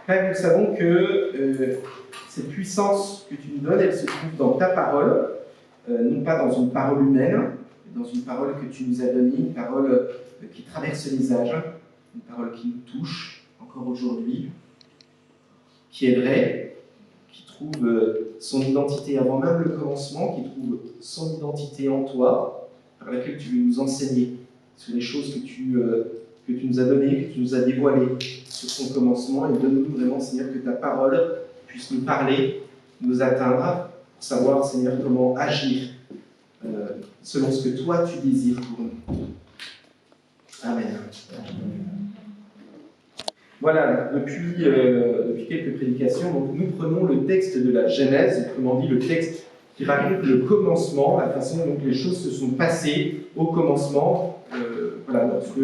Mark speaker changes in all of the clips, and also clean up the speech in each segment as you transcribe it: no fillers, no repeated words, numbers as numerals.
Speaker 1: Père, nous savons que cette puissance que tu nous donnes, elle se trouve dans ta parole, non pas dans une parole humaine, mais dans une parole que tu nous as donnée, une parole qui traverse les âges, une parole qui nous touche encore aujourd'hui, qui est vraie, qui trouve son identité avant même le commencement, qui trouve son identité en toi, par laquelle tu veux nous enseigner sur les choses que tu nous as données, que tu nous as dévoilées sur son commencement, et donne-nous vraiment, Seigneur, que ta parole puisse nous parler, nous atteindre, pour savoir, Seigneur, comment agir selon ce que toi tu désires pour nous. Amen. Voilà, depuis quelques prédications, donc nous prenons le texte de la Genèse, autrement dit le texte qui raconte le commencement, la façon dont les choses se sont passées au commencement, lorsque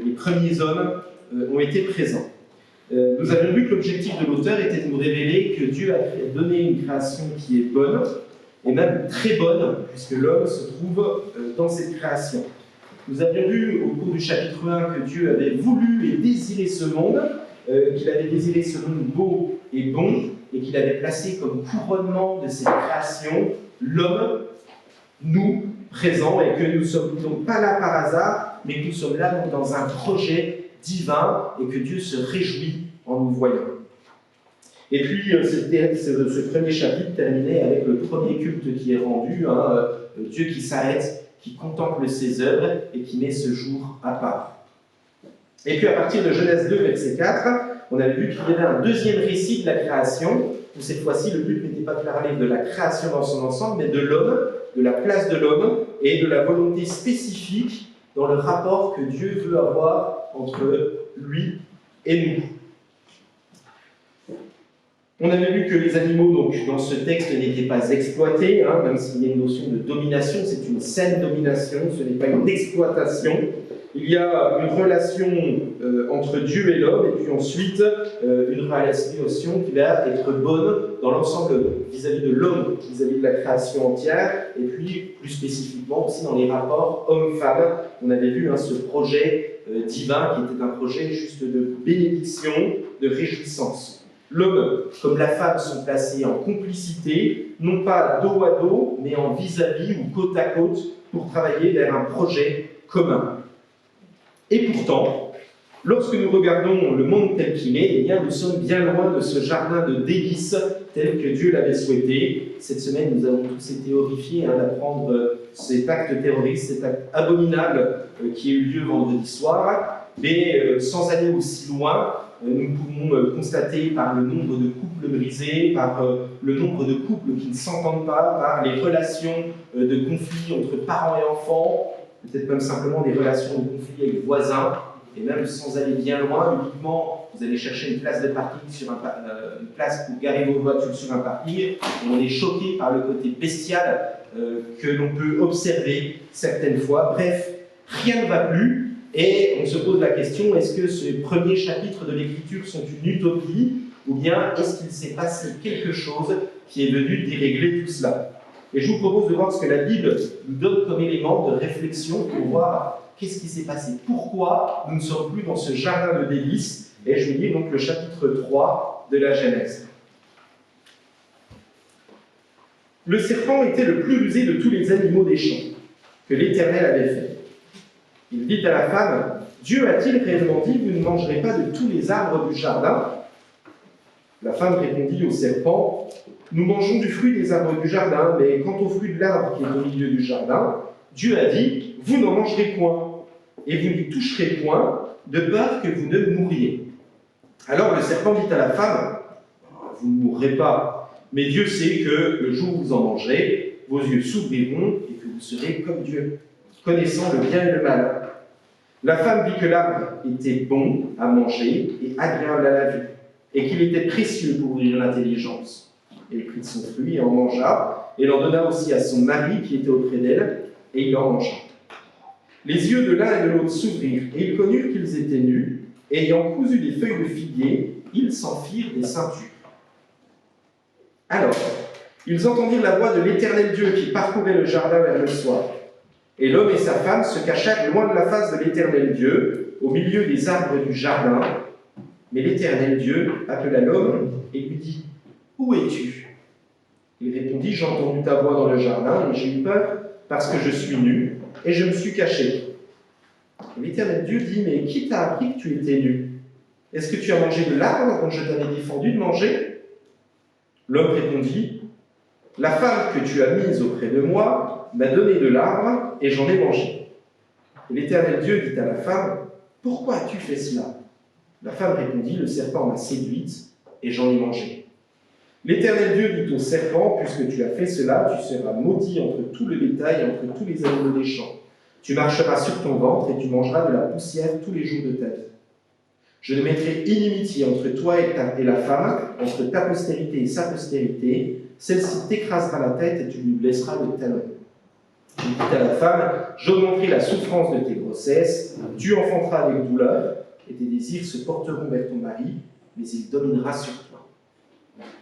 Speaker 1: les premiers hommes ont été présents. Nous avons vu que l'objectif de l'auteur était de nous révéler que Dieu a donné une création qui est bonne, et même très bonne, puisque l'homme se trouve dans cette création. Nous avions vu au cours du chapitre 1 que Dieu avait voulu et désiré ce monde, qu'il avait désiré ce monde beau et bon, et qu'il avait placé comme couronnement de cette création l'homme, nous, présents, et que nous ne sommes donc pas là par hasard, mais que nous sommes là donc dans un projet divin, et que Dieu se réjouit en nous voyant. Et puis, ce premier chapitre terminait avec le premier culte qui est rendu, Dieu qui s'arrête, qui contemple ses œuvres et qui met ce jour à part. Et puis à partir de Genèse 2, verset 4, on avait vu qu'il y avait un deuxième récit de la création, où cette fois-ci le but n'était pas de parler de la création dans son ensemble, mais de l'homme, de la place de l'homme et de la volonté spécifique dans le rapport que Dieu veut avoir entre lui et nous. On avait vu que les animaux, donc, dans ce texte, n'étaient pas exploités, même s'il y a une notion de domination, c'est une saine domination, ce n'est pas une exploitation. Il y a une relation entre Dieu et l'homme, et puis ensuite une relation qui va être bonne dans l'ensemble vis-à-vis de l'homme, vis-à-vis de la création entière, et puis plus spécifiquement aussi dans les rapports homme-femme. On avait vu ce projet divin qui était un projet juste de bénédiction, de réjouissance. L'homme comme la femme sont placés en complicité, non pas dos à dos, mais en vis-à-vis ou côte à côte, pour travailler vers un projet commun. Et pourtant, lorsque nous regardons le monde tel qu'il est, eh bien, nous sommes bien loin de ce jardin de délices tel que Dieu l'avait souhaité. Cette semaine, nous avons tous été horrifiés d'apprendre cet acte terroriste, cet acte abominable qui a eu lieu vendredi soir, mais sans aller aussi loin, nous pouvons constater par le nombre de couples brisés, par le nombre de couples qui ne s'entendent pas, par les relations de conflits entre parents et enfants, peut-être même simplement des relations de conflits avec voisins, et même sans aller bien loin, uniquement vous allez chercher une place de parking sur une place pour garer vos voitures sur un parking, et on est choqué par le côté bestial que l'on peut observer certaines fois. Bref, rien ne va plus. Et on se pose la question, est-ce que ces premiers chapitres de l'Écriture sont une utopie, ou bien est-ce qu'il s'est passé quelque chose qui est venu dérégler tout cela? Et je vous propose de voir ce que la Bible nous donne comme élément de réflexion pour voir qu'est-ce qui s'est passé, pourquoi nous ne sommes plus dans ce jardin de délices. Et je vais lire donc le chapitre 3 de la Genèse. Le serpent était le plus rusé de tous les animaux des champs que l'Éternel avait fait. Il dit à la femme, « Dieu a-t-il réellement dit, vous ne mangerez pas de tous les arbres du jardin ?» La femme répondit au serpent, « Nous mangeons du fruit des arbres du jardin, mais quant au fruit de l'arbre qui est au milieu du jardin, Dieu a dit, vous n'en mangerez point, et vous n'y toucherez point, de peur que vous ne mouriez. » Alors le serpent dit à la femme, « Vous ne mourrez pas, mais Dieu sait que le jour où vous en mangerez, vos yeux s'ouvriront et que vous serez comme Dieu, connaissant le bien et le mal. » La femme vit que l'arbre était bon à manger et agréable à la vue, et qu'il était précieux pour ouvrir l'intelligence. Elle prit de son fruit et en mangea, et l'en donna aussi à son mari qui était auprès d'elle, et il en mangea. Les yeux de l'un et de l'autre s'ouvrirent, et ils connurent qu'ils étaient nus, et ayant cousu des feuilles de figuier, ils s'en firent des ceintures. Alors, ils entendirent la voix de l'Éternel Dieu qui parcourait le jardin vers le soir. Et l'homme et sa femme se cachèrent loin de la face de l'Éternel Dieu, au milieu des arbres du jardin. Mais l'Éternel Dieu appela l'homme et lui dit « Où es-tu » Il répondit « J'ai entendu ta voix dans le jardin et j'ai eu peur parce que je suis nu et je me suis caché. » L'Éternel Dieu dit « Mais qui t'a appris que tu étais nu? Est-ce que tu as mangé de l'arbre dont je t'avais défendu de manger ?» L'homme répondit « La femme que tu as mise auprès de moi m'a donné de l'arbre et j'en ai mangé. » Et l'Éternel Dieu dit à la femme « Pourquoi as-tu fait cela ?» La femme répondit « Le serpent m'a séduite et j'en ai mangé. » L'Éternel Dieu dit au serpent « Puisque tu as fait cela, tu seras maudit entre tout le bétail et entre tous les animaux des champs. Tu marcheras sur ton ventre et tu mangeras de la poussière tous les jours de ta vie. Je mettrai inimitié entre toi et la femme, entre ta postérité et sa postérité. Celle-ci t'écrasera la tête et tu lui blesseras le talon. » Il dit à la femme « J'augmenterai la souffrance de tes grossesses, tu enfanteras avec douleur, et tes désirs se porteront vers ton mari, mais il dominera sur toi. »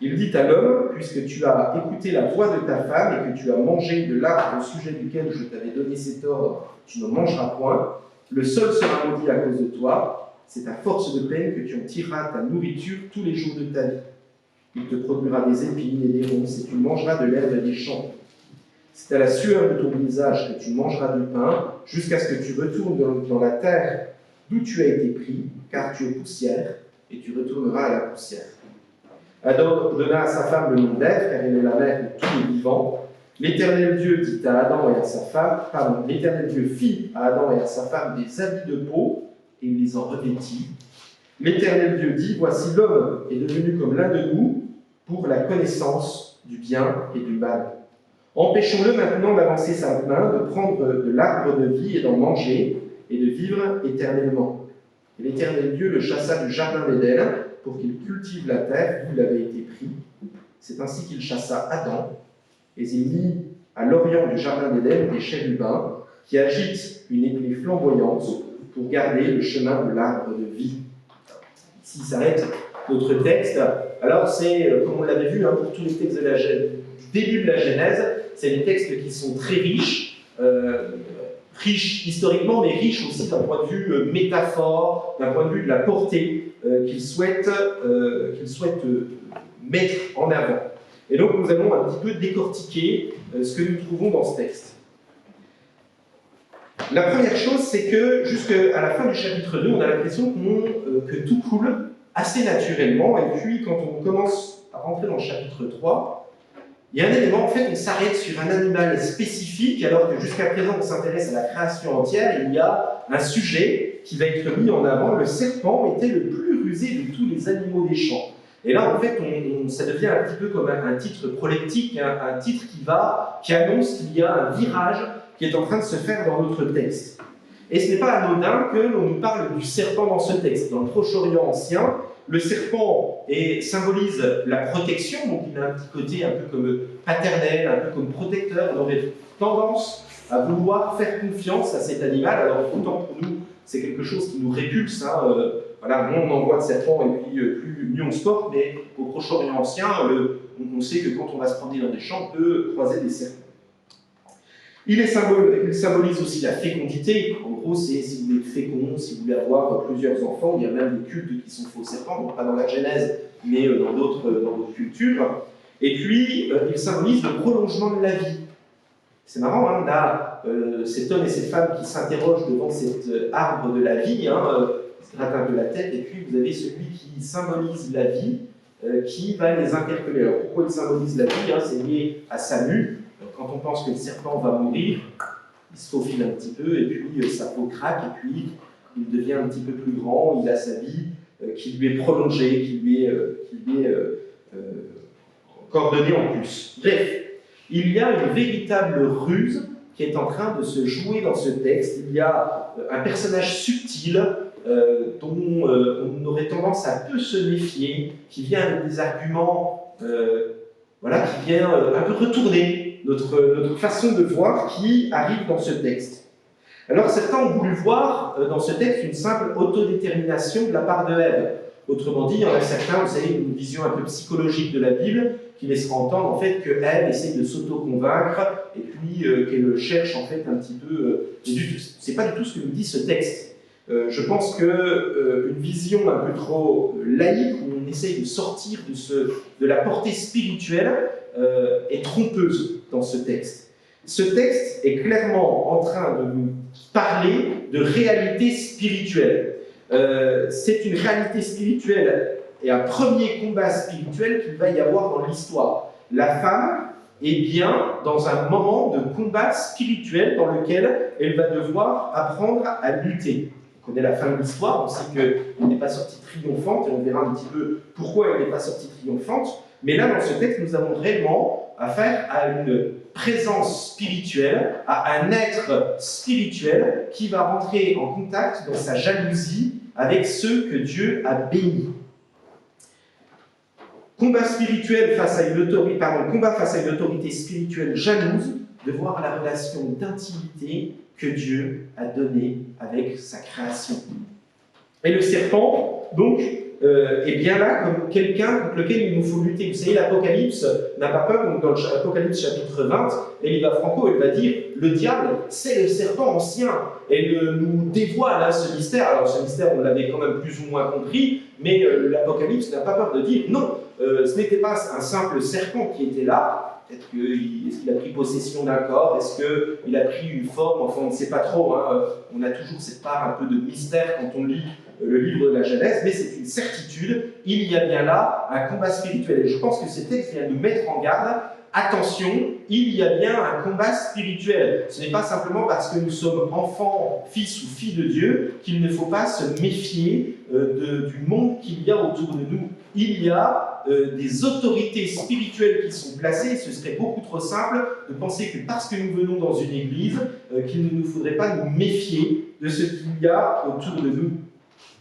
Speaker 1: Il dit à l'homme « Puisque tu as écouté la voix de ta femme et que tu as mangé de l'arbre au sujet duquel je t'avais donné cet ordre, tu ne mangeras point, le sol sera maudit à cause de toi. C'est à force de peine que tu en tireras ta nourriture tous les jours de ta vie. Il te produira des épines et des ronces, et tu mangeras de l'herbe des champs. C'est à la sueur de ton visage que tu mangeras du pain, jusqu'à ce que tu retournes dans la terre d'où tu as été pris, car tu es poussière, et tu retourneras à la poussière. Adam donna à sa femme le nom d'Ève, car elle est la mère de tous les vivants. L'Éternel Dieu dit à Adam et à sa femme, l'Éternel Dieu fit à Adam et à sa femme des habits de peau, et il les en revêtit. L'Éternel Dieu dit, voici l'homme est devenu comme l'un de nous pour la connaissance du bien et du mal. Empêchons-le maintenant d'avancer sa main, de prendre de l'arbre de vie et d'en manger, et de vivre éternellement. Et l'Éternel Dieu le chassa du jardin d'Éden pour qu'il cultive la terre d'où il avait été pris. C'est ainsi qu'il chassa Adam, et il mit à l'orient du jardin d'Éden des chérubins qui agitent une épée flamboyante pour garder le chemin de l'arbre de vie. Ici s'arrête notre texte. Alors c'est, comme on l'avait vu, pour tous les textes du début de la Genèse, c'est des textes qui sont très riches, riches historiquement, mais riches aussi d'un point de vue métaphore, d'un point de vue de la portée qu'ils souhaitent mettre en avant. Et donc nous allons un petit peu décortiquer ce que nous trouvons dans ce texte. La première chose, c'est que jusqu'à la fin du chapitre 2, on a l'impression que tout coule assez naturellement, et puis quand on commence à rentrer dans le chapitre 3, il y a un élément, en fait, on s'arrête sur un animal spécifique, alors que jusqu'à présent on s'intéresse à la création entière, et il y a un sujet qui va être mis en avant. Le serpent était le plus rusé de tous les animaux des champs. Et là, en fait, ça devient un petit peu comme un titre proleptique, un titre qui annonce qu'il y a un virage qui est en train de se faire dans notre texte. Et ce n'est pas anodin que l'on nous parle du serpent dans ce texte. Dans le Proche-Orient ancien, le serpent symbolise la protection, donc il a un petit côté un peu comme paternel, un peu comme protecteur. On aurait tendance à vouloir faire confiance à cet animal. Alors autant pour nous, c'est quelque chose qui nous répulse. Voilà, moins on en voit de serpents et puis plus mieux on se porte, mais au Proche-Orient ancien, on sait que quand on va se promener dans des champs, on peut croiser des serpents. Il symbolise aussi la fécondité. En gros, c'est si vous voulez être fécond, si vous voulez avoir plusieurs enfants, il y a même des cultes qui sont faits aux serpents, donc pas dans la Genèse, mais dans d'autres cultures. Et puis, il symbolise le prolongement de la vie. C'est marrant, on a cet homme et cette femme qui s'interrogent devant cet arbre de la vie, se gratte un peu la tête, et puis vous avez celui qui symbolise la vie, qui va les interpeller. Alors pourquoi il symbolise la vie? C'est lié à Samuel. Quand on pense que le serpent va mourir, il se faufile un petit peu, et puis sa peau craque, et puis il devient un petit peu plus grand, il a sa vie qui lui est prolongée, qui lui est encore donnée en plus. Bref, il y a une véritable ruse qui est en train de se jouer dans ce texte. Il y a un personnage subtil dont on aurait tendance à peu se méfier, qui vient avec des arguments qui vient un peu retourner notre façon de voir qui arrive dans ce texte. Alors certains ont voulu voir dans ce texte une simple autodétermination de la part de Ève. Autrement dit, il y en a certains, vous savez, une vision un peu psychologique de la Bible, qui laissera entendre en fait que Ève essaie de s'auto-convaincre et puis qu'elle cherche en fait un petit peu. C'est pas du tout ce que nous dit ce texte. Je pense qu'une vision un peu trop laïque, où on essaye de sortir de la portée spirituelle, est trompeuse dans ce texte. Ce texte est clairement en train de nous parler de réalité spirituelle. C'est une réalité spirituelle et un premier combat spirituel qu'il va y avoir dans l'histoire. La femme est bien dans un moment de combat spirituel dans lequel elle va devoir apprendre à lutter. On connaît la fin de l'histoire, on sait qu'elle n'est pas sortie triomphante, et on verra un petit peu pourquoi elle n'est pas sortie triomphante. Mais là, dans ce texte, nous avons réellement affaire à une présence spirituelle, à un être spirituel qui va rentrer en contact dans sa jalousie avec ceux que Dieu a bénis. Combat spirituel face à une autorité, combat face à une autorité spirituelle jalouse de voir la relation d'intimité que Dieu a donnée avec sa création. Et le serpent, donc, est bien là comme quelqu'un contre lequel il nous faut lutter. Vous savez, l'Apocalypse n'a pas peur, donc dans l'Apocalypse chapitre 20, Eliva Franco, elle va dire « Le diable, c'est le serpent ancien ». Elle nous dévoile ce mystère. Alors ce mystère, on l'avait quand même plus ou moins compris, mais l'Apocalypse n'a pas peur de dire « Non, ce n'était pas un simple serpent qui était là. Peut-être est-ce qu'il a pris possession d'un corps? Est-ce qu'il a pris une forme? Enfin, on ne sait pas trop. Hein. On a toujours cette part un peu de mystère quand on lit le livre de la Genèse, mais c'est une certitude. Il y a bien là un combat spirituel. Et je pense que ce texte vient nous mettre en garde. Attention, il y a bien un combat spirituel. Ce n'est pas simplement parce que nous sommes enfants, fils ou filles de Dieu qu'il ne faut pas se méfier du monde qu'il y a autour de nous. Il y a des autorités spirituelles qui sont placées. Ce serait beaucoup trop simple de penser que parce que nous venons dans une église, qu'il ne nous faudrait pas nous méfier de ce qu'il y a autour de nous.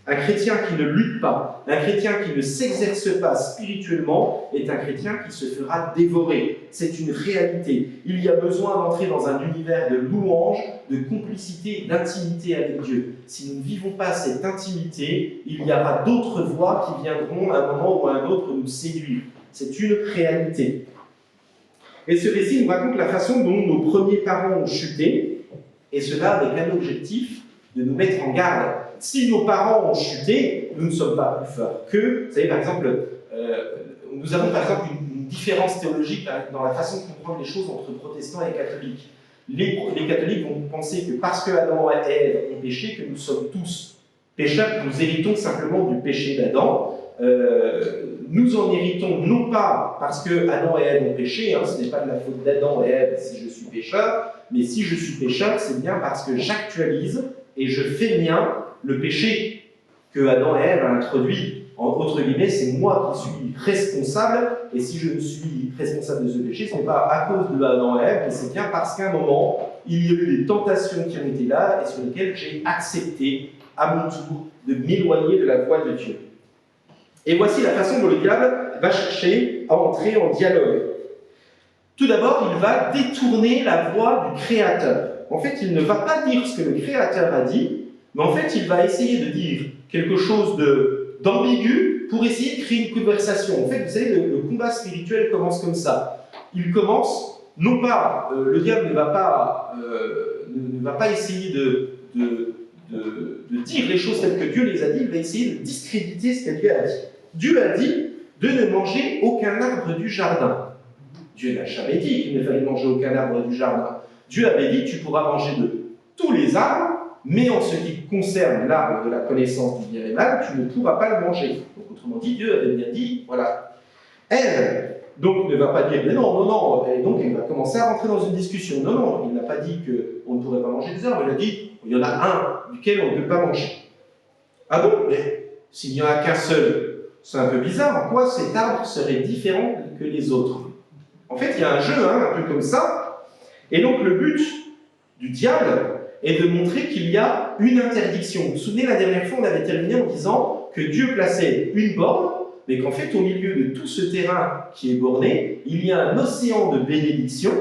Speaker 1: Un chrétien qui ne lutte pas, un chrétien qui ne s'exerce pas spirituellement est un chrétien qui se fera dévorer. C'est une réalité. Il y a besoin d'entrer dans un univers de louange, de complicité, d'intimité avec Dieu. Si nous ne vivons pas cette intimité, il y aura d'autres voix qui viendront à un moment ou à un autre nous séduire. C'est une réalité. Et ce récit nous raconte la façon dont nos premiers parents ont chuté, et cela avec un objectif de nous mettre en garde. Si nos parents ont chuté, nous ne sommes pas plus forts qu'eux. Vous savez, par exemple, nous avons par exemple une différence théologique dans la façon de comprendre les choses entre protestants et catholiques. Les catholiques vont penser que parce que Adam et Ève ont péché, que nous sommes tous pécheurs, nous héritons simplement du péché d'Adam. Nous en héritons non pas parce que Adam et Ève ont péché, hein, ce n'est pas de la faute d'Adam et Ève si je suis pécheur, mais si je suis pécheur, c'est bien parce que j'actualise et je fais mien le péché que Adam et Ève ont introduit. Entre guillemets, c'est moi qui suis responsable, et si je suis responsable de ce péché, ce n'est pas à cause de Adam et Ève, mais c'est bien parce qu'à un moment, il y a eu des tentations qui ont été là, et sur lesquelles j'ai accepté, à mon tour, de m'éloigner de la voie de Dieu. Et voici la façon dont le diable va chercher à entrer en dialogue. Tout d'abord, il va détourner la voix du Créateur. En fait, il ne va pas dire ce que le Créateur a dit, mais en fait, il va essayer de dire quelque chose d'ambigu pour essayer de créer une conversation. En fait, vous savez, le combat spirituel commence comme ça. Il commence, non pas, le diable ne va pas essayer de dire les choses telles que Dieu les a dit, il va essayer de discréditer ce que Dieu a dit. Dieu a dit de ne manger aucun arbre du jardin. Dieu n'a jamais dit qu'il ne fallait manger aucun arbre du jardin. Dieu avait dit tu pourras manger de tous les arbres, mais en ce qui concerne l'arbre de la connaissance du bien et mal, tu ne pourras pas le manger. Donc, autrement dit, Dieu avait bien dit, voilà. Elle, donc, ne va pas dire, mais non, et donc elle va commencer à rentrer dans une discussion. Non, il n'a pas dit qu'on ne pourrait pas manger des arbres, il a dit, il y en a un duquel on ne peut pas manger. Ah bon, mais s'il n'y en a qu'un seul, c'est un peu bizarre, en quoi cet arbre serait différent que les autres? En fait, il y a un jeu, un peu comme ça, et donc le but du diable est de montrer qu'il y a une interdiction. Vous vous souvenez, la dernière fois, on avait terminé en disant que Dieu plaçait une borne, mais qu'en fait, au milieu de tout ce terrain qui est borné, il y a un océan de bénédiction,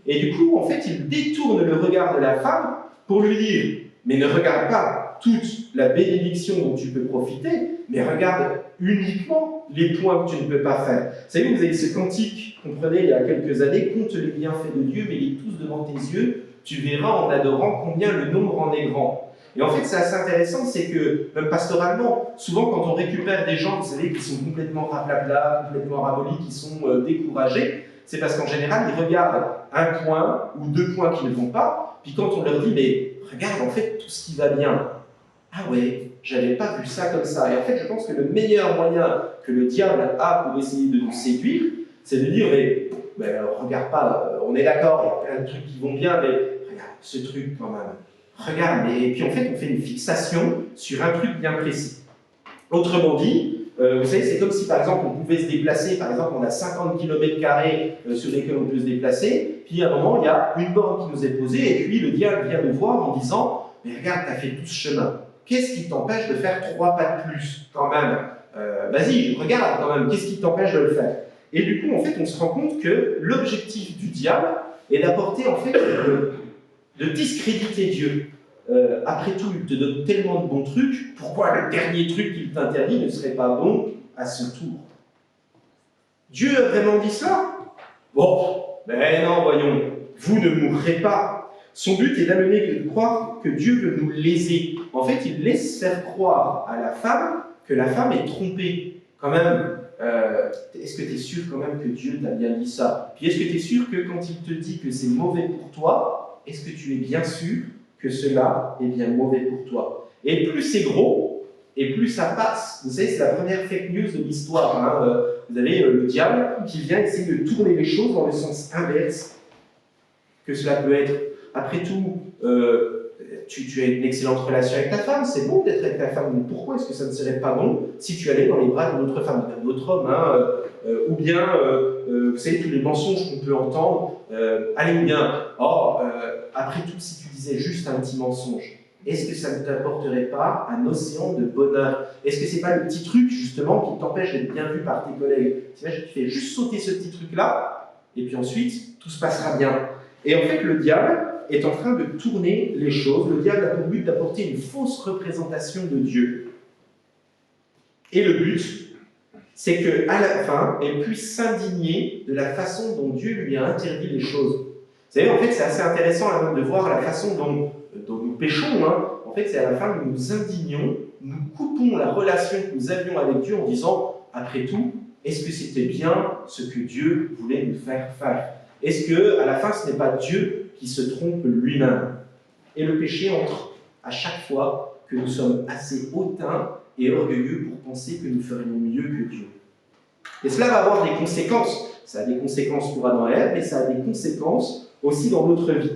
Speaker 1: et du coup, en fait, il détourne le regard de la femme pour lui dire « Mais ne regarde pas toute la bénédiction dont tu peux profiter, mais regarde uniquement les points que tu ne peux pas faire. » Vous savez, vous avez ce cantique qu'on prenait il y a quelques années, « Compte les bienfaits de Dieu, mets-les tous devant tes yeux, tu verras en adorant combien le nombre en est grand. » Et en fait, c'est assez intéressant, c'est que, même pastoralement, souvent quand on récupère des gens, vous savez, qui sont complètement rablabla, complètement ramollis, qui sont découragés, c'est parce qu'en général, ils regardent un point ou deux points qui ne vont pas, puis quand on leur dit, mais regarde, en fait, tout ce qui va bien. Ah ouais, j'avais pas vu ça comme ça. Et en fait, je pense que le meilleur moyen que le diable a pour essayer de nous séduire, c'est de dire, mais regarde pas, on est d'accord, il y a plein de trucs qui vont bien, mais regarde ce truc quand même. Regarde, et puis en fait, on fait une fixation sur un truc bien précis. Autrement dit, vous savez, c'est comme si par exemple on pouvait se déplacer, par exemple on a 50 km² sur lesquels on peut se déplacer, puis à un moment il y a une borne qui nous est posée, et puis le diable vient nous voir en disant, mais regarde, tu as fait tout ce chemin, qu'est-ce qui t'empêche de faire 3 pas de plus quand même? Vas-y, regarde quand même, qu'est-ce qui t'empêche de le faire? Et du coup, en fait, on se rend compte que l'objectif du diable est d'apporter en fait de discréditer Dieu. Après tout, il te donne tellement de bons trucs, pourquoi le dernier truc qu'il t'interdit ne serait pas bon à ce tour? Dieu a vraiment dit cela? Bon, ben non, voyons, vous ne mourrez pas. Son but est d'amener que de croire que Dieu veut nous léser. En fait, il laisse faire croire à la femme que la femme est trompée. Quand même, est-ce que tu es sûr quand même que Dieu t'a bien dit ça? Puis est-ce que tu es sûr que quand il te dit que c'est mauvais pour toi, est-ce que tu es bien sûr que cela est bien mauvais pour toi? Et plus c'est gros, et plus ça passe. Vous savez, c'est la première fake news de l'histoire. Hein. Vous avez le diable qui vient essayer de tourner les choses dans le sens inverse que cela peut être. Après tout, tu as une excellente relation avec ta femme, c'est bon d'être avec ta femme, mais pourquoi est-ce que ça ne serait pas bon si tu allais dans les bras d'une autre femme, d'un autre homme, hein, ou bien, vous savez, tous les mensonges qu'on peut entendre, allez, ou bien, après tout, si tu disais juste un petit mensonge, est-ce que ça ne t'apporterait pas un océan de bonheur? Est-ce que c'est pas le petit truc, justement, qui t'empêche d'être bien vu par tes collègues? Tu fais juste sauter ce petit truc-là, et puis ensuite, tout se passera bien. Et en fait, le diable est en train de tourner les choses. Le diable a pour but d'apporter une fausse représentation de Dieu. Et le but, c'est qu'à la fin, elle puisse s'indigner de la façon dont Dieu lui a interdit les choses. Vous savez, en fait, c'est assez intéressant de voir la façon dont nous péchons. Hein. En fait, c'est à la fin que nous nous indignons, nous coupons la relation que nous avions avec Dieu en disant, après tout, est-ce que c'était bien ce que Dieu voulait nous faire faire? Est-ce qu'à la fin, ce n'est pas Dieu qui se trompe lui-même? Et le péché entre à chaque fois que nous sommes assez hautains et orgueilleux pour penser que nous ferions mieux que Dieu. Et cela va avoir des conséquences. Ça a des conséquences pour Adam et Ève, mais ça a des conséquences aussi dans notre vie.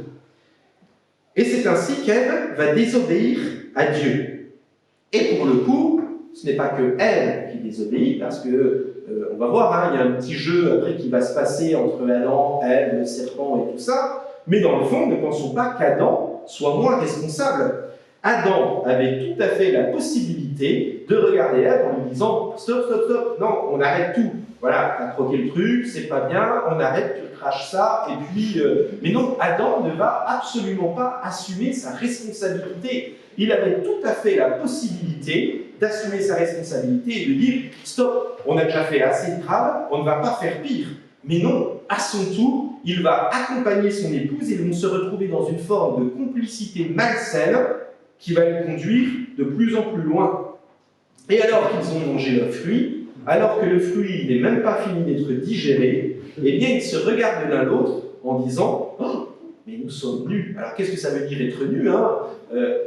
Speaker 1: Et c'est ainsi qu'Ève va désobéir à Dieu. Et pour le coup, ce n'est pas que Ève qui désobéit, parce que on va voir, hein, il y a un petit jeu après qui va se passer entre Adam, Ève, le serpent et tout ça, mais dans le fond, ne pensons pas qu'Adam soit moins responsable. Adam avait tout à fait la possibilité de regarder Ève en lui disant « Stop, stop, stop, non, on arrête tout. Voilà, t'as croqué le truc, c'est pas bien, on arrête, tu craches ça, et puis... Mais non, Adam ne va absolument pas assumer sa responsabilité. Il avait tout à fait la possibilité d'assumer sa responsabilité et de dire « Stop, on a déjà fait assez de grave, on ne va pas faire pire. » Mais non, à son tour, il va accompagner son épouse et ils vont se retrouver dans une forme de complicité malsaine qui va les conduire de plus en plus loin. Et alors qu'ils ont mangé le fruit, alors que le fruit n'est même pas fini d'être digéré, eh bien ils se regardent l'un l'autre en disant « Oh, mais nous sommes nus. » Alors qu'est-ce que ça veut dire être nu, hein?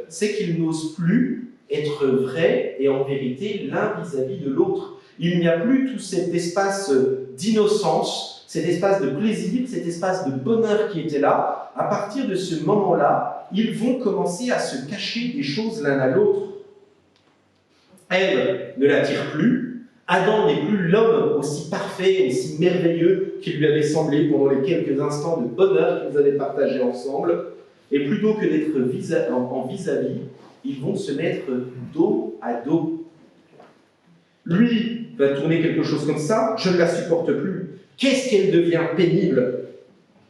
Speaker 1: C'est qu'ils n'osent plus être vrais et en vérité l'un vis-à-vis de l'autre. Il n'y a plus tout cet espace d'innocence, cet espace de plaisir, cet espace de bonheur qui était là. À partir de ce moment-là, ils vont commencer à se cacher des choses l'un à l'autre. Ève ne l'attire plus. Adam n'est plus l'homme aussi parfait, aussi merveilleux qu'il lui avait semblé pendant les quelques instants de bonheur qu'ils avaient partagés ensemble. Et plutôt que d'être en vis-à-vis, ils vont se mettre dos à dos. Lui va tourner quelque chose comme ça, je ne la supporte plus. Qu'est-ce qu'elle devient pénible?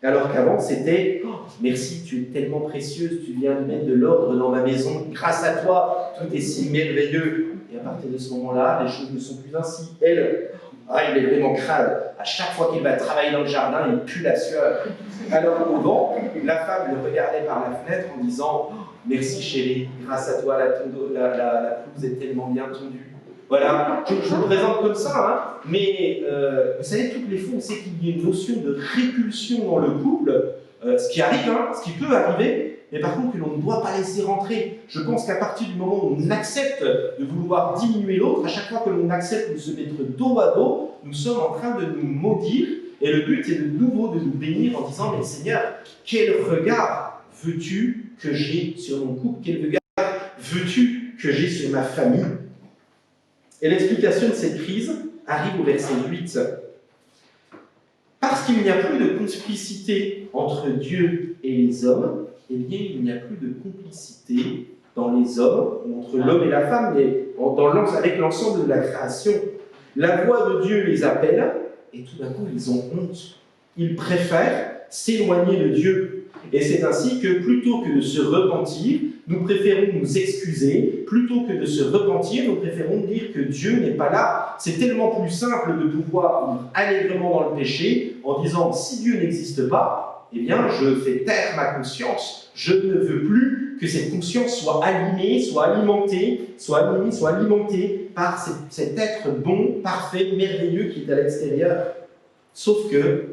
Speaker 1: Alors qu'avant, c'était oh, « Merci, tu es tellement précieuse, tu viens de mettre de l'ordre dans ma maison, grâce à toi, tout est si merveilleux. » Et à partir de ce moment-là, les choses ne sont plus ainsi. Elle, Ah, il est vraiment crade. À chaque fois qu'il va travailler dans le jardin, il pue la sueur. Alors, au vent, la femme le regardait par la fenêtre en disant « Merci chérie, grâce à toi, la pelouse est tellement bien tondue. » Voilà, je vous le présente comme ça, hein, mais vous savez, toutes les fois, on sait qu'il y a une notion de répulsion dans le couple, ce qui arrive, hein, ce qui peut arriver, mais par contre que l'on ne doit pas laisser rentrer. Je pense qu'à partir du moment où on accepte de vouloir diminuer l'autre, à chaque fois que l'on accepte de se mettre dos à dos, nous sommes en train de nous maudire, et le but est de nouveau de nous bénir en disant « Mais Seigneur, quel regard veux-tu que j'ai sur mon couple? Quel regard veux-tu que j'ai sur ma famille ?» Et l'explication de cette crise arrive au verset 8. Parce qu'il n'y a plus de complicité entre Dieu et les hommes, eh bien, il n'y a plus de complicité dans les hommes, entre l'homme et la femme, mais avec l'ensemble de la création. La voix de Dieu les appelle, et tout d'un coup, ils ont honte. Ils préfèrent s'éloigner de Dieu. Et c'est ainsi que, plutôt que de se repentir, nous préférons nous excuser, plutôt que de se repentir, nous préférons dire que Dieu n'est pas là. C'est tellement plus simple de pouvoir aller vraiment dans le péché en disant « si Dieu n'existe pas, eh bien je fais taire ma conscience. Je ne veux plus que cette conscience soit animée, soit alimentée par cet être bon, parfait, merveilleux qui est à l'extérieur. » Sauf que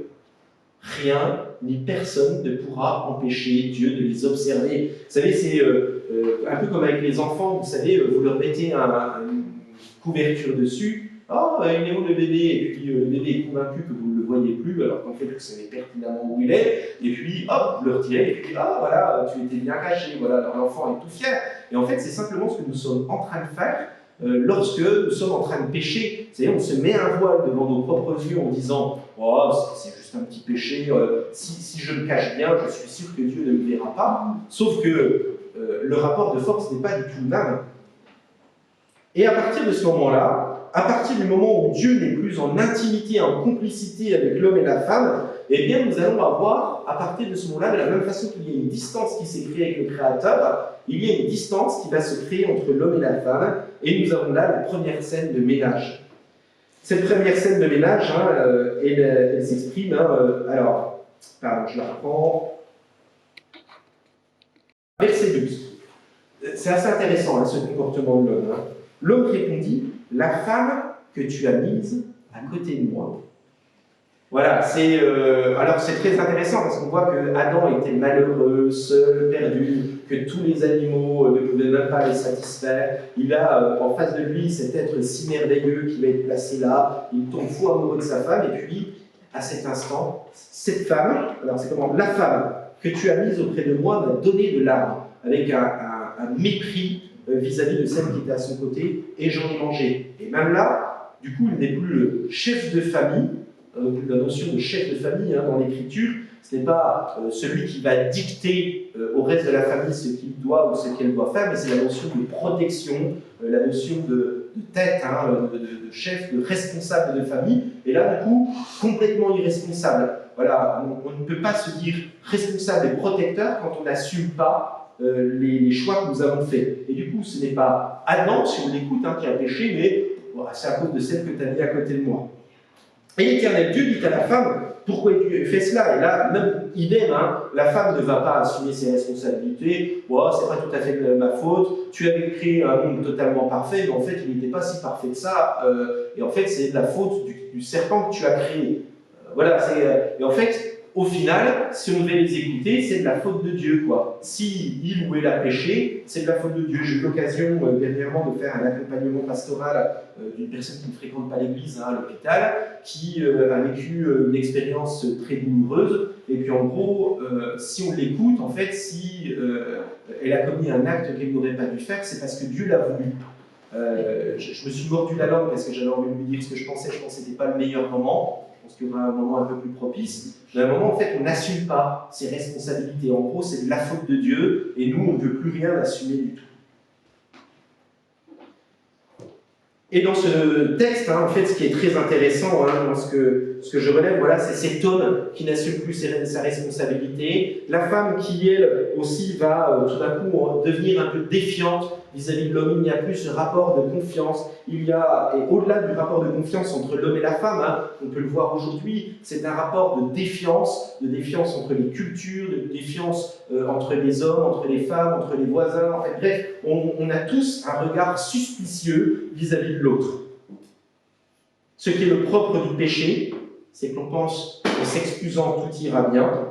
Speaker 1: rien ni personne ne pourra empêcher Dieu de les observer. Vous savez, c'est un peu comme avec les enfants, vous savez, vous leur mettez une couverture dessus, « Oh, il est où le bébé ?» Et puis le bébé est convaincu que vous ne le voyez plus, alors qu'en fait vous savez pertinemment où il est, et puis hop, vous le retirez, et puis « Ah, voilà, tu étais bien caché. » Voilà, alors l'enfant est tout fier. Et en fait, c'est simplement ce que nous sommes en train de faire lorsque nous sommes en train de pécher. C'est-à-dire, on se met un voile devant nos propres yeux en disant « Oh, c'est juste un petit péché, si je me cache bien, je suis sûr que Dieu ne me verra pas. » Sauf que le rapport de force n'est pas du tout le même. Et à partir de ce moment-là, à partir du moment où Dieu n'est plus en intimité, en complicité avec l'homme et la femme, eh bien nous allons avoir, à partir de ce moment-là, de la même façon qu'il y a une distance qui s'est créée avec le Créateur, il y a une distance qui va se créer entre l'homme et la femme, et nous avons là la première scène de ménage. Cette première scène de ménage, hein, elle s'exprime, alors, pardon, je la reprends. Verset 12. C'est assez intéressant, ce comportement de l'homme. L'homme répondit, « La femme que tu as mise à côté de moi. » Voilà, alors c'est très intéressant parce qu'on voit que Adam était malheureux, seul, perdu, que tous les animaux ne pouvaient même pas les satisfaire. Il a en face de lui cet être si merveilleux qui va être placé là, il tombe fou amoureux de sa femme, et puis, à cet instant, cette femme, alors c'est comment? La femme que tu as mise auprès de moi m'a donné de l'arbre, avec un mépris vis-à-vis de celle qui était à son côté, et j'en ai mangé. Et même là, du coup, il n'est plus le chef de famille, la notion de chef de famille dans l'Écriture, ce n'est pas celui qui va dicter au reste de la famille ce qu'il doit ou ce qu'elle doit faire, mais c'est la notion de protection, la notion de tête, de chef, de responsable de famille, et là, du coup, complètement irresponsable. Voilà, on ne peut pas se dire responsable et protecteur quand on n'assume pas les choix que nous avons faits. Et du coup, ce n'est pas Adam, si on l'écoute, qui a péché, mais bon, c'est à cause de celle que tu as mis à côté de moi. Et l'Éternel Dieu dit à la femme, pourquoi Dieu fait cela? Et là, même idem, la femme ne va pas assumer ses responsabilités. Oh, c'est pas tout à fait ma faute. Tu avais créé un monde totalement parfait, mais en fait, il n'était pas si parfait que ça. Et en fait, c'est de la faute du serpent que tu as créé. Voilà, et en fait, au final, si on devait les écouter, c'est de la faute de Dieu, quoi. Si il ou elle a péché, c'est de la faute de Dieu. J'ai eu l'occasion dernièrement de faire un accompagnement pastoral d'une personne qui ne fréquente pas l'église à l'hôpital, qui a vécu une expérience très douloureuse. Et puis en gros, si on l'écoute, en fait, si elle a commis un acte qu'elle n'aurait pas dû faire, c'est parce que Dieu l'a voulu. Je me suis mordu la langue parce que j'avais envie de lui dire ce que je pensais que ce n'était pas le meilleur moment. Je pense qu'il y aura un moment un peu plus propice. Mais à un moment, en fait, on n'assume pas ses responsabilités. En gros, c'est de la faute de Dieu, et nous, on ne veut plus rien assumer du tout. Et dans ce texte, en fait, ce qui est très intéressant, dans ce ce que je relève, voilà, c'est cet homme qui n'assume plus sa responsabilité, la femme qui, elle aussi, va tout d'un coup devenir un peu défiante vis-à-vis de l'homme. Il n'y a plus ce rapport de confiance. Il y a, et au-delà du rapport de confiance entre l'homme et la femme, hein, on peut le voir aujourd'hui, c'est un rapport de défiance entre les cultures, de défiance entre les hommes, entre les femmes, entre les voisins. En fait, bref, on a tous un regard suspicieux vis-à-vis de l'autre. Ce qui est le propre du péché, c'est qu'on pense qu'en s'excusant, tout ira bien,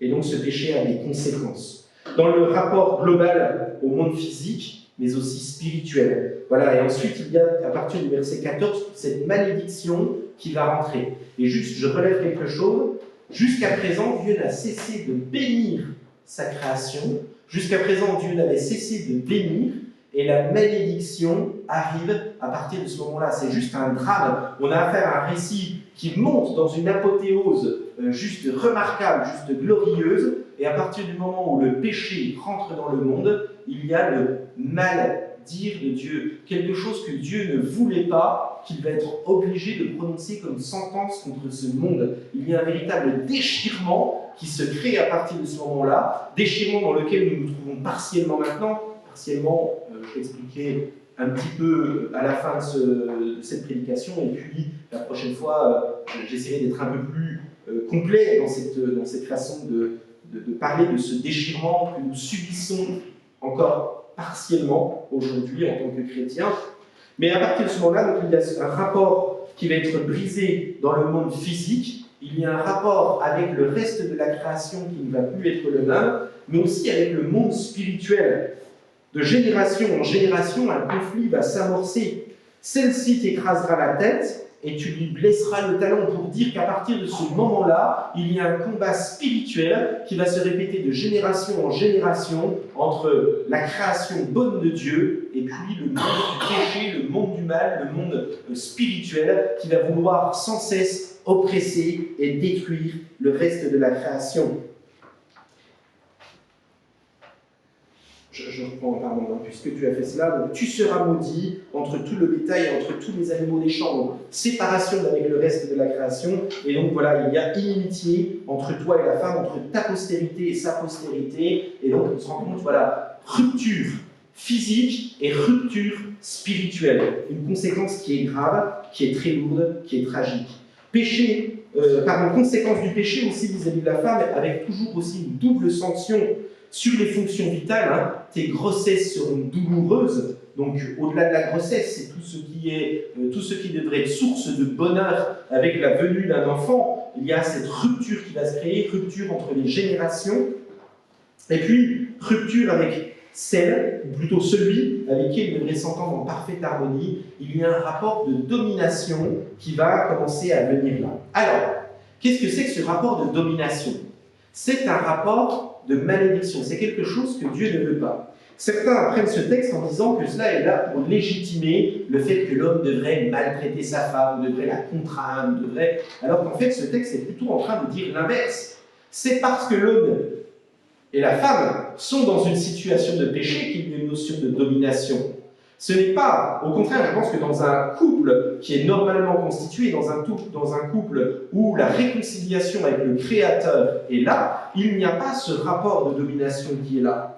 Speaker 1: et donc ce péché a des conséquences. Dans le rapport global au monde physique, mais aussi spirituel. Voilà, et ensuite, il y a, à partir du verset 14, cette malédiction qui va rentrer. Et juste, je relève quelque chose. Jusqu'à présent, Dieu n'a cessé de bénir sa création. Jusqu'à présent, Dieu n'avait cessé de bénir. Et la malédiction arrive à partir de ce moment-là. C'est juste un drame. On a affaire à un récit qui monte dans une apothéose juste remarquable, juste glorieuse. Et à partir du moment où le péché rentre dans le monde, il y a le mal-dire de Dieu. Quelque chose que Dieu ne voulait pas, qu'il va être obligé de prononcer comme sentence contre ce monde. Il y a un véritable déchirement qui se crée à partir de ce moment-là. Déchirement dans lequel nous nous trouvons partiellement maintenant. Partiellement, je l'expliquerai un petit peu à la fin de cette prédication, et puis la prochaine fois, j'essaierai d'être un peu plus complet dans cette façon de parler de ce déchirement que nous subissons encore partiellement aujourd'hui en tant que chrétiens. Mais à partir de ce moment-là, donc, il y a un rapport qui va être brisé dans le monde physique, il y a un rapport avec le reste de la création qui ne va plus être le même, mais aussi avec le monde spirituel. De génération en génération, un conflit va s'amorcer. Celle-ci t'écrasera la tête et tu lui blesseras le talon, pour dire qu'à partir de ce moment-là, il y a un combat spirituel qui va se répéter de génération en génération entre la création bonne de Dieu et puis le monde du péché, le monde du mal, le monde spirituel qui va vouloir sans cesse oppresser et détruire le reste de la création. Je reprends, pardon, puisque tu as fait cela, donc tu seras maudit entre tout le bétail, entre tous les animaux des champs, donc séparation avec le reste de la création, et donc voilà, il y a inimitié entre toi et la femme, entre ta postérité et sa postérité, et donc on se rend compte, voilà, rupture physique et rupture spirituelle, une conséquence qui est grave, qui est très lourde, qui est tragique. Péché, conséquence du péché aussi vis-à-vis de la femme, avec toujours aussi une double sanction sur les fonctions vitales. Hein, tes grossesses seront douloureuses, donc au-delà de la grossesse, c'est tout ce qui devrait être source de bonheur avec la venue d'un enfant. Il y a cette rupture qui va se créer, rupture entre les générations, et puis rupture avec celle, ou plutôt celui avec qui il devrait s'entendre en parfaite harmonie. Il y a un rapport de domination qui va commencer à venir là. Alors, qu'est-ce que c'est que ce rapport de domination? C'est un rapport de malédiction, c'est quelque chose que Dieu ne veut pas. Certains apprennent ce texte en disant que cela est là pour légitimer le fait que l'homme devrait maltraiter sa femme, devrait la contraindre, alors qu'en fait ce texte est plutôt en train de dire l'inverse. C'est parce que l'homme et la femme sont dans une situation de péché qu'il y a une notion de domination. Ce n'est pas, au contraire, je pense que dans un couple qui est normalement constitué, dans un couple où la réconciliation avec le Créateur est là, il n'y a pas ce rapport de domination qui est là.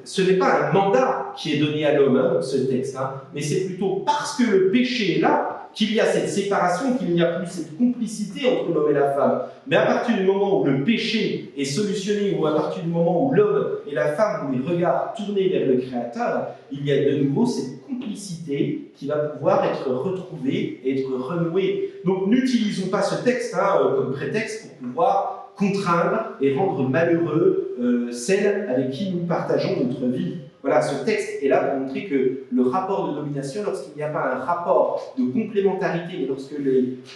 Speaker 1: Ce n'est pas un mandat qui est donné à l'homme dans ce texte, hein, mais c'est plutôt parce que le péché est là qu'il y a cette séparation, qu'il n'y a plus cette complicité entre l'homme et la femme. Mais à partir du moment où le péché est solutionné, ou à partir du moment où l'homme et la femme ont les regards tournés vers le Créateur, il y a de nouveau cette complicité qui va pouvoir être retrouvée et être renouée. Donc n'utilisons pas ce texte comme prétexte pour pouvoir contraindre et rendre malheureux celle avec qui nous partageons notre vie. Voilà, ce texte est là pour montrer que le rapport de domination, lorsqu'il n'y a pas un rapport de complémentarité, mais lorsque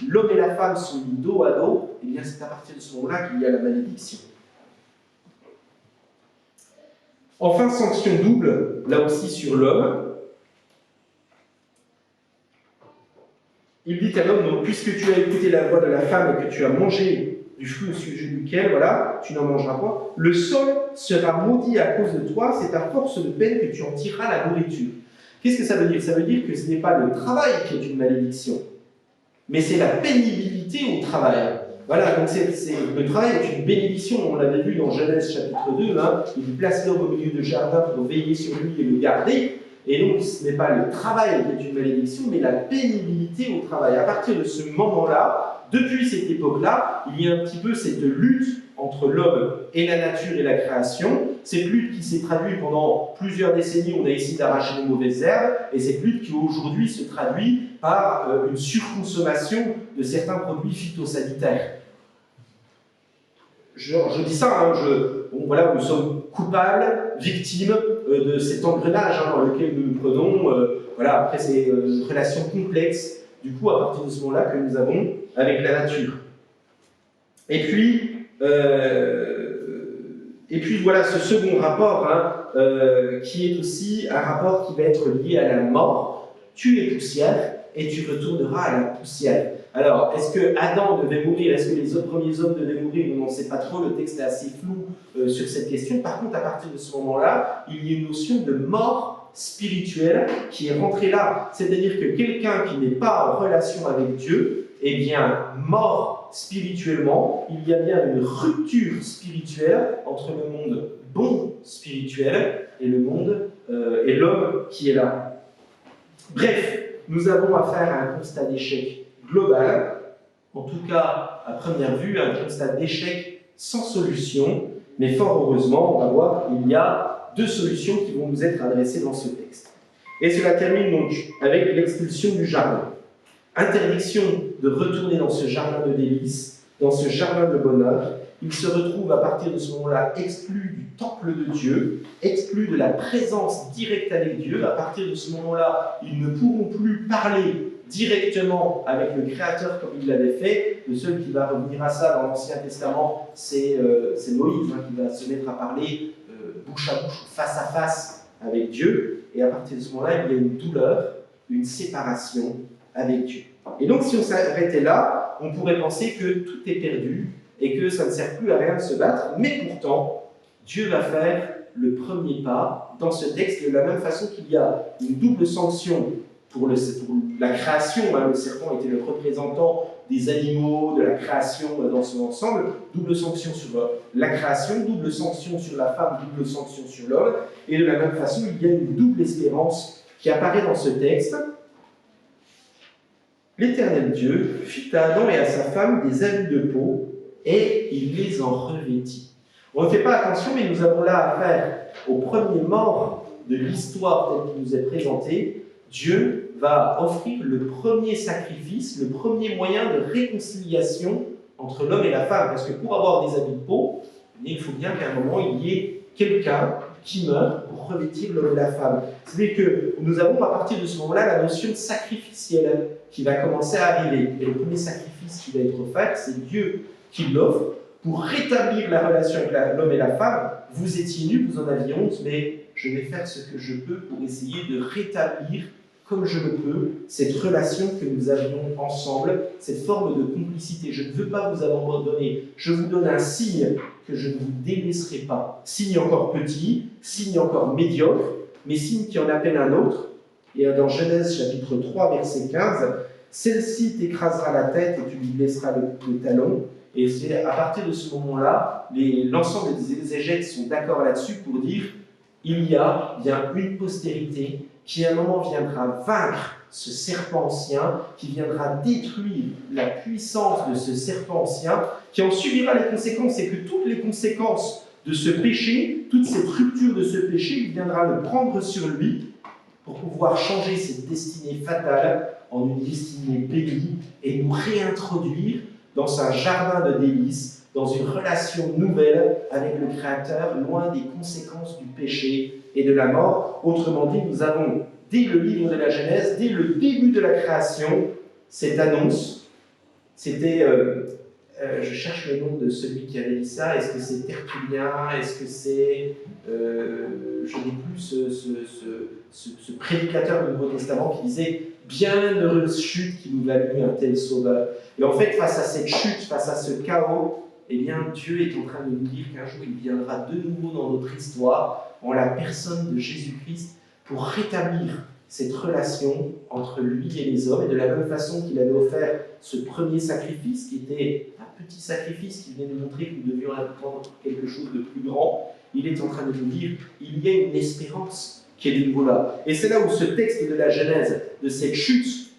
Speaker 1: l'homme et la femme sont mis dos à dos, eh bien c'est à partir de ce moment-là qu'il y a la malédiction. Enfin, sanction double, là aussi sur l'homme. Il dit à l'homme, donc, puisque tu as écouté la voix de la femme et que tu as mangé du fruit au sujet duquel, voilà, tu n'en mangeras pas, le sol sera maudit à cause de toi, c'est à force de peine que tu en tireras la nourriture. Qu'est-ce que ça veut dire? Ça veut dire que ce n'est pas le travail qui est une malédiction. mais c'est la pénibilité au travail. Voilà, donc le travail est une bénédiction, on l'avait vu dans Genèse chapitre 2, hein, il place l'homme au milieu de jardin pour veiller sur lui et le garder, et donc ce n'est pas le travail qui est une malédiction, mais la pénibilité au travail. À partir de ce moment-là, depuis cette époque-là, il y a un petit peu cette lutte entre l'homme et la nature et la création, cette lutte qui s'est traduite pendant plusieurs décennies, on a essayé d'arracher les mauvaises herbes, et cette lutte qui aujourd'hui se traduit par une surconsommation de certains produits phytosanitaires. Je dis ça, hein, bon, voilà, nous sommes coupables, victimes de cet engrenage hein, dans lequel nous nous prenons, voilà, après ces relations complexes, du coup, à partir de ce moment-là, que nous avons avec la nature. Et puis voilà, ce second rapport, hein, qui est aussi un rapport qui va être lié à la mort. Tu es poussière et tu retourneras à la poussière. Alors, est-ce que Adam devait mourir? Est-ce que les premiers hommes devaient mourir? On n'en sait pas trop, le texte est assez flou sur cette question. Par contre, à partir de ce moment-là, il y a une notion de mort spirituelle qui est rentrée là. C'est-à-dire que quelqu'un qui n'est pas en relation avec Dieu, eh bien, mort spirituellement, il y a bien une rupture spirituelle entre le monde bon spirituel et le monde et l'homme qui est là. Bref, nous avons affaire à un constat d'échec global, en tout cas à première vue, un constat d'échec sans solution, mais fort heureusement, on va voir, il y a deux solutions qui vont nous être adressées dans ce texte. Et cela termine donc avec l'expulsion du jardin. Interdiction de retourner dans ce jardin de délices, dans ce jardin de bonheur. Il se retrouve à partir de ce moment-là exclu du temple de Dieu, exclu de la présence directe avec Dieu. À partir de ce moment-là, ils ne pourront plus parler directement avec le Créateur comme il l'avait fait. Le seul qui va revenir à ça dans l'Ancien Testament, c'est Moïse, hein, qui va se mettre à parler bouche à bouche, face à face avec Dieu. Et à partir de ce moment-là, il y a une douleur, une séparation avec Dieu. Et donc, si on s'arrêtait là, on pourrait penser que tout est perdu et que ça ne sert plus à rien de se battre, mais pourtant, Dieu va faire le premier pas dans ce texte de la même façon qu'il y a une double sanction pour la création, hein, le serpent était le représentant des animaux, de la création dans son ensemble, double sanction sur la création, double sanction sur la femme, double sanction sur l'homme, et de la même façon, il y a une double espérance qui apparaît dans ce texte. L'Éternel Dieu fit à Adam et à sa femme des habits de peau, et il les en revêtit. On ne fait pas attention, mais nous avons là affaire au premier mort de l'histoire telle qu'il nous est présentée. Dieu va offrir le premier sacrifice, le premier moyen de réconciliation entre l'homme et la femme. Parce que pour avoir des habits de peau, il faut bien qu'à un moment, il y ait quelqu'un qui meurt pour revêtir l'homme et la femme. C'est-à-dire que nous avons à partir de ce moment-là la notion sacrificielle qui va commencer à arriver. Et le premier sacrifice qui va être fait, c'est Dieu qui l'offre pour rétablir la relation avec l'homme et la femme. Vous étiez nus, vous en aviez honte, mais je vais faire ce que je peux pour essayer de rétablir, comme je le peux, cette relation que nous avions ensemble, cette forme de complicité. Je ne veux pas vous abandonner. Je vous donne un signe que je ne vous délaisserai pas. Signe encore petit, signe encore médiocre, mais signe qui en appelle un autre. Et dans Genèse chapitre 3, verset 15, « Celle-ci t'écrasera la tête et tu lui blesseras le talon. » Et c'est à partir de ce moment-là, l'ensemble des exégètes sont d'accord là-dessus pour dire il y a bien une postérité qui à un moment viendra vaincre ce serpent ancien, qui viendra détruire la puissance de ce serpent ancien, qui en subira les conséquences, et que toutes les conséquences de ce péché, toute cette rupture de ce péché, il viendra le prendre sur lui pour pouvoir changer cette destinée fatale en une destinée bénie et nous réintroduire dans un jardin de délices, dans une relation nouvelle avec le Créateur, loin des conséquences du péché et de la mort. Autrement dit, nous avons, dès le livre de la Genèse, dès le début de la création, cette annonce. C'était, je cherche le nom de celui qui avait dit ça, est-ce que c'est Tertullien, est-ce que c'est, je n'ai plus ce prédicateur du Nouveau Testament qui disait « Bienheureuse chute qui nous valut un tel sauveur ». Et en fait, face à cette chute, face à ce chaos, eh bien, Dieu est en train de nous dire qu'un jour, il viendra de nouveau dans notre histoire, en la personne de Jésus-Christ, pour rétablir cette relation entre lui et les hommes, et de la même façon qu'il avait offert ce premier sacrifice, qui était un petit sacrifice qui venait nous montrer que nous devions attendre quelque chose de plus grand, il est en train de nous dire, il y a une espérance qui est de nouveau là. Et c'est là où ce texte de la Genèse, de cette chute,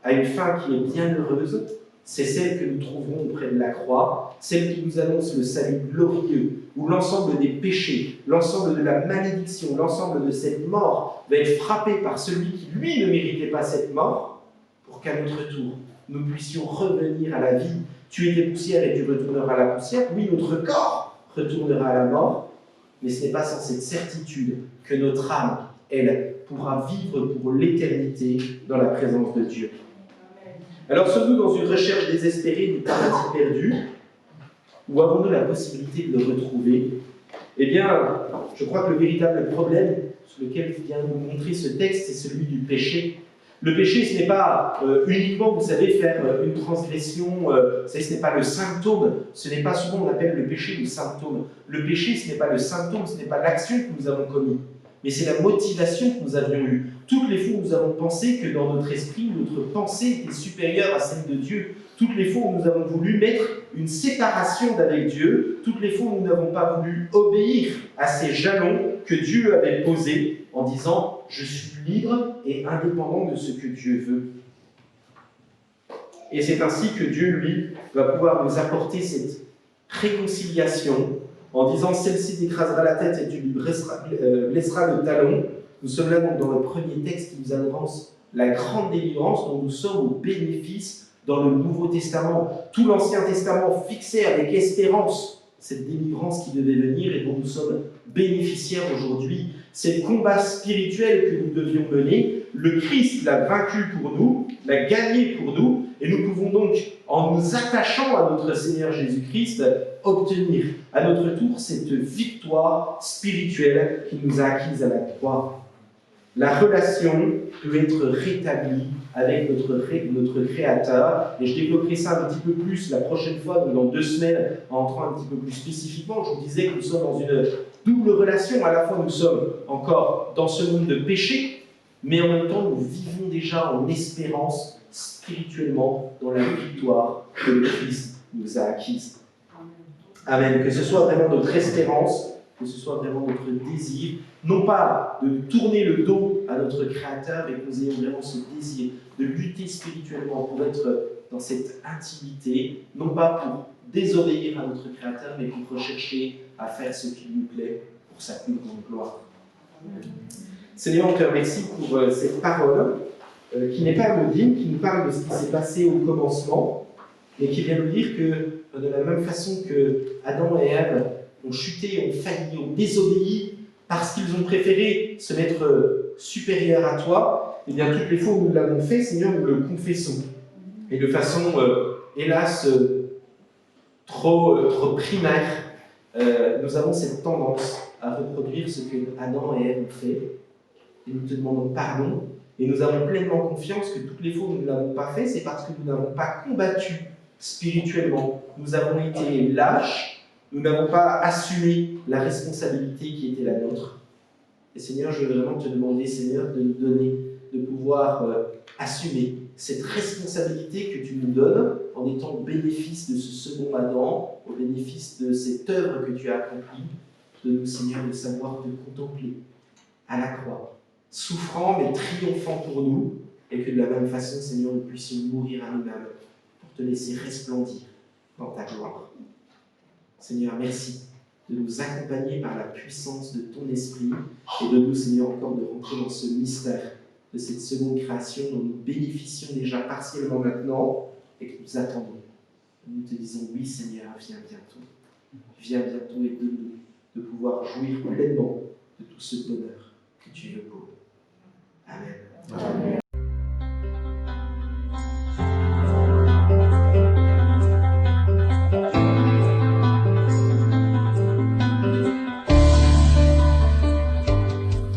Speaker 1: a une fin qui est bien heureuse, c'est celle que nous trouverons auprès de la croix, celle qui nous annonce le salut glorieux, où l'ensemble des péchés, l'ensemble de la malédiction, l'ensemble de cette mort va être frappé par celui qui, lui, ne méritait pas cette mort, pour qu'à notre tour, nous puissions revenir à la vie. Tu étais poussière et tu retourneras à la poussière. Oui, notre corps retournera à la mort, mais ce n'est pas sans cette certitude que notre âme, elle, pourra vivre pour l'éternité dans la présence de Dieu. Alors, sommes-nous dans une recherche désespérée du paradis perdu, ou avons-nous la possibilité de le retrouver? Eh bien, je crois que le véritable problème sur lequel vient nous montrer ce texte, c'est celui du péché. Le péché, ce n'est pas uniquement, vous savez, faire une transgression, ce n'est pas le symptôme, ce n'est pas souvent, on appelle le péché le symptôme. Le péché, ce n'est pas le symptôme, ce n'est pas l'action que nous avons commise, mais c'est la motivation que nous avions eue. Toutes les fois où nous avons pensé que dans notre esprit, notre pensée était supérieure à celle de Dieu, toutes les fois où nous avons voulu mettre une séparation d'avec Dieu, toutes les fois où nous n'avons pas voulu obéir à ces jalons que Dieu avait posés en disant « Je suis libre et indépendant de ce que Dieu veut ». Et c'est ainsi que Dieu, lui, va pouvoir nous apporter cette réconciliation en disant « Celle-ci t'écrasera la tête et tu lui blesseras le talon ». Nous sommes là donc dans le premier texte qui nous annonce la grande délivrance dont nous sommes au bénéfice dans le Nouveau Testament. Tout l'Ancien Testament fixait avec espérance cette délivrance qui devait venir et dont nous sommes bénéficiaires aujourd'hui. C'est le combat spirituel que nous devions mener. Le Christ l'a vaincu pour nous, l'a gagné pour nous, et nous pouvons donc, en nous attachant à notre Seigneur Jésus-Christ, obtenir à notre tour cette victoire spirituelle qui nous a acquise à la croix. La relation peut être rétablie avec notre Créateur, et je développerai ça un petit peu plus la prochaine fois, donc dans 2 semaines, en entrant un petit peu plus spécifiquement. Je vous disais que nous sommes dans une double relation. À la fois, nous sommes encore dans ce monde de péché, mais en même temps, nous vivons déjà en espérance spirituellement dans la victoire que le Christ nous a acquise. Amen. Que ce soit vraiment notre espérance, que ce soit vraiment notre désir, non pas de tourner le dos à notre Créateur, mais que nous ayons vraiment ce désir de lutter spirituellement pour être dans cette intimité, non pas pour désobéir à notre Créateur, mais pour rechercher à faire ce qui nous plaît pour sa plus grande gloire. Seigneur, on te remercie pour cette parole qui n'est pas anodine, qui nous parle de ce qui s'est passé au commencement, mais qui vient nous dire que de la même façon que Adam et Ève ont chuté, ont failli, ont désobéi, parce qu'ils ont préféré se mettre supérieurs à toi, et bien toutes les fois où nous l'avons fait, Seigneur, nous le confessons. Et de façon, hélas, trop primaire, nous avons cette tendance à reproduire ce que Adam et Ève ont fait, et nous te demandons pardon, et nous avons pleinement confiance que toutes les fois où nous ne l'avons pas fait, c'est parce que nous n'avons pas combattu spirituellement. Nous avons été lâches, nous n'avons pas assumé la responsabilité qui était la nôtre. Et Seigneur, je veux vraiment te demander, Seigneur, de nous donner, de pouvoir assumer cette responsabilité que tu nous donnes en étant au bénéfice de ce second Adam, au bénéfice de cette œuvre que tu as accomplie, de nous, Seigneur, de savoir te contempler à la croix, souffrant mais triomphant pour nous, et que de la même façon, Seigneur, nous puissions mourir à nous-mêmes pour te laisser resplendir dans ta gloire. Seigneur, merci de nous accompagner par la puissance de ton esprit et de nous, Seigneur, encore de rentrer dans ce mystère de cette seconde création dont nous bénéficions déjà partiellement maintenant et que nous attendons. Nous te disons oui, Seigneur, viens bientôt. Viens bientôt et donne-nous de pouvoir jouir pleinement de tout ce bonheur que tu veux pour nous. Amen. Amen.